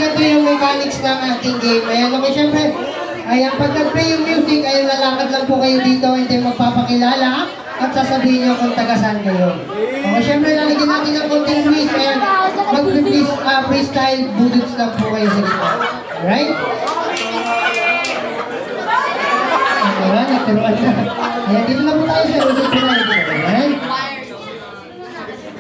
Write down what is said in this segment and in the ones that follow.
ganito yung mechanics ng ating game. Ayan, okay, syempre, ayan, pag nag-play yung music, ayan, lalakad lang po kayo dito, and then magpapakilala, at sasabihin nyo kung taga-saan kayo. Okay, syempre, lalagyan natin ng konting quiz, ayan, freestyle, budots lang po kayo sa gitna. Alright? Ayan, naturuan na. Ayan, dito na po tayo sa usap po na. Alright?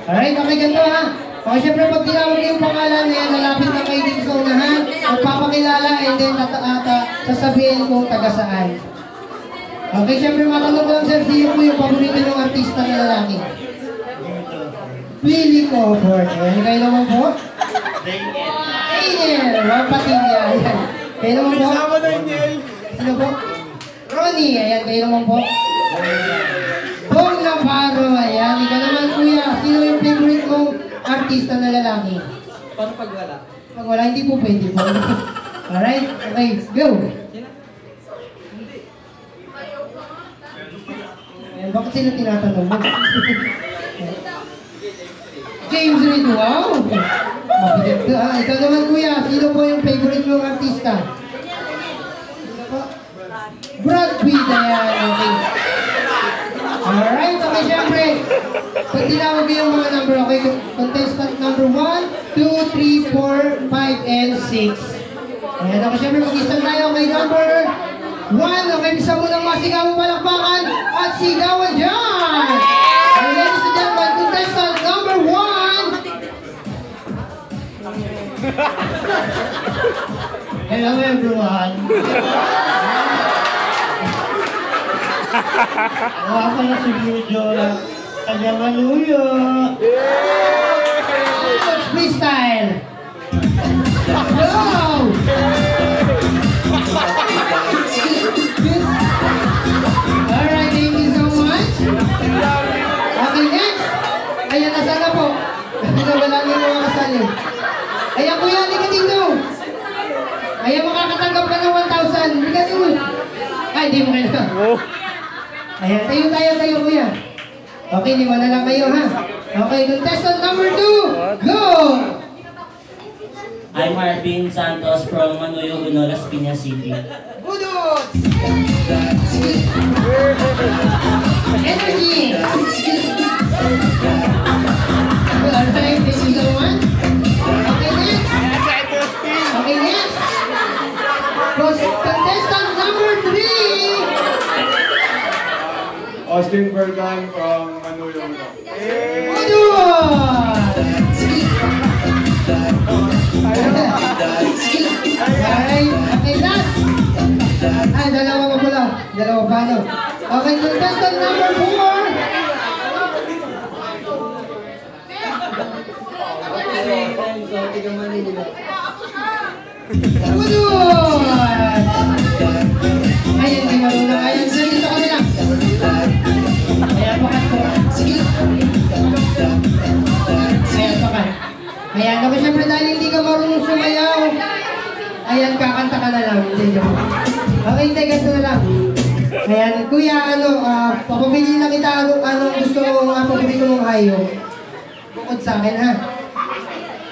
Alright, okay, ganito ha. Okay, syempre pag tinawag yung pangalan, ayan, lalapit na kayo dito sa unahan, magpapakilala, and then sasabihin kung taga saan. Okay, syempre matanong ko lang, sir, sino po yung paborito ng artista na lalaki? Willie Crawford. Ayan, kayo naman po? Daniel! Rob Patilla. Ayan. Kayo naman po? Sino po? Ronnie. Ayan, kayo naman po? Bong Navarro. Ayan, ikaw naman, kuya. Sino yung favorite mong artista na lalaki? Paano pag wala? Pag wala, hindi po pwede po. Alright, okay, go! Ayan, bakit sila tinatanong mo? James Reid, wow! Mabigat ka. Ikaw naman, kuya, sino po yung favorite mong artista? Sino po? Brad Pitt, ayan, okay. Alright, okay, syempre. Pag tinawag yung mga number, okay, contestant number 1, 2, 3, 4, 5, and 6. Ayan, okay, syempre, mag-isang tayo kay number 1. Okay, bisa mo lang masigaw palakpakan at sigawan dyan! And ladies and gentlemen, contestant number 1. Hello everyone. Ako pala si Video na Tagamaluyo. Freestyle. Go! Alright, thank you so much. Okay, next. Ayan, nasa na po. Wala niyo mga kasali. Ayan, kuya, halika dito. Ayan, makakatanggap ka ng 1,000. Halika dito. Ay, di mo kaya. Ayan, tayo, kuya. Okay, lima na lang kayo, ha? Okay, contestant number 2. Go! I'm Marvin Santos from Manoyo, Las Piñas City. Budot! Energy! Alright, thank you so much. Okay, next. Okay, next. Contestant number 3. Austin Bergan from Manoyo. Budot! Alright, okay, last. Ay, dalawa pa pala. Dalawa pa, no? Okay, contestant number 4. Budot! Ayan, di marunong. Ayan, sir, dito ka nila. Ayan, pakat ko. Ayan, pakat. Ayan, ako syempre dahil hindi ka marunong sumayaw. Ayan, kakanta ka na lang. Okay, ganito na lang. Ayan, kuya, papabili na kita, anong gusto mo, paborito mong hayop. Bukod sa akin, ha?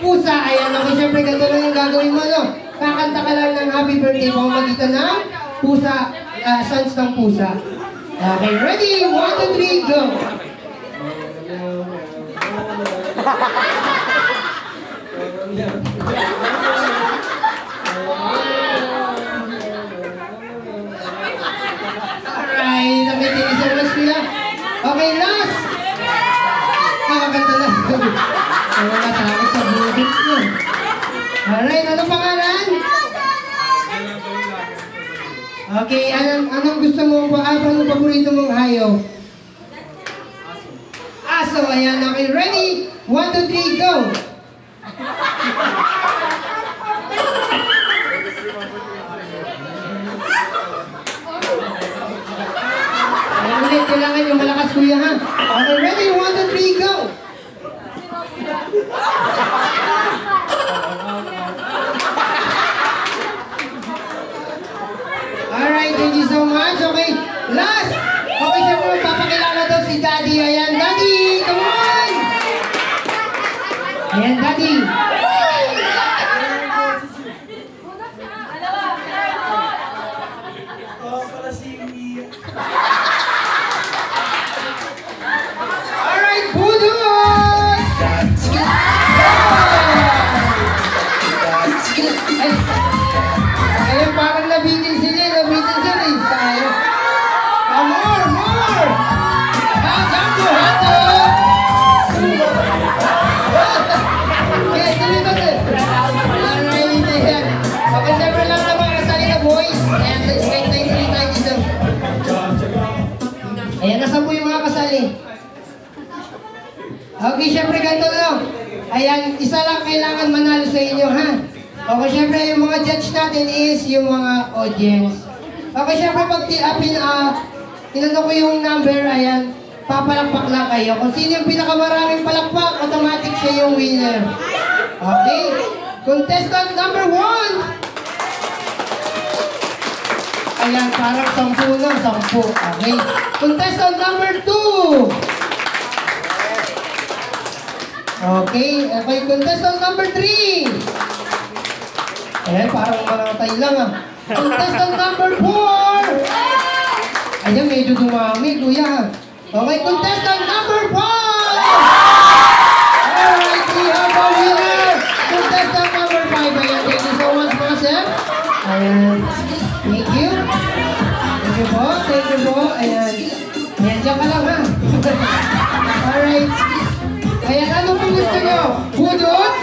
Pusa, ayan, okay, syempre ganito lang yung gagawin mo, no? Kakanta ka lang ng happy birthday, pamamagitan ng pusa, sounds ng pusa. Okay, ready? 1, 2, 3, go! Alright, okay, thank you so much, kuya. Okay, last! Kakaganda lang. Ang mga takot sa bullets nyo. Alright, anong pangalan? Okay, anong gusto mo po? Anong paborito mong hayop? Aso, ayan. Okay, ready? 1, 2, 3, go! Ulit, kailangan yung malakas, kuya, ha? Okay, ready? 1, 2, 3, go! Alright, thank you so much. Okay, last! Okay, siyempre magpapakilala daw si Daddy. Ayan, Daddy! Come on! Ayan, Daddy! Okay, syempre ganito lang. Ayan, isa lang kailangan manalo sa inyo, ha? Okay, syempre yung mga judge natin is yung mga audience. Okay, syempre pag tinanong ko yung number, ayan, papalakpak lang kayo. Kung sino yung pinakamaraming palakpak, automatic siya yung winner. Okay? Contestant number 1! Ayan, parang 10 na, 10. Okay. Contestant number 2! Okay, okay, contestant number 3! Ayan, parang manatay lang ah. Contestant number 4! Ayan, medyo dumami, kuya. Okay, contestant number 5! Alright, we have a winner! Contestant number 5. Ayan, thank you so much, mga chef. Ayan, thank you. Thank you po, thank you po. Ayan, ayan, dyan ka lang ha. Alright. Ayan, ano pong gusto nyo? Budot?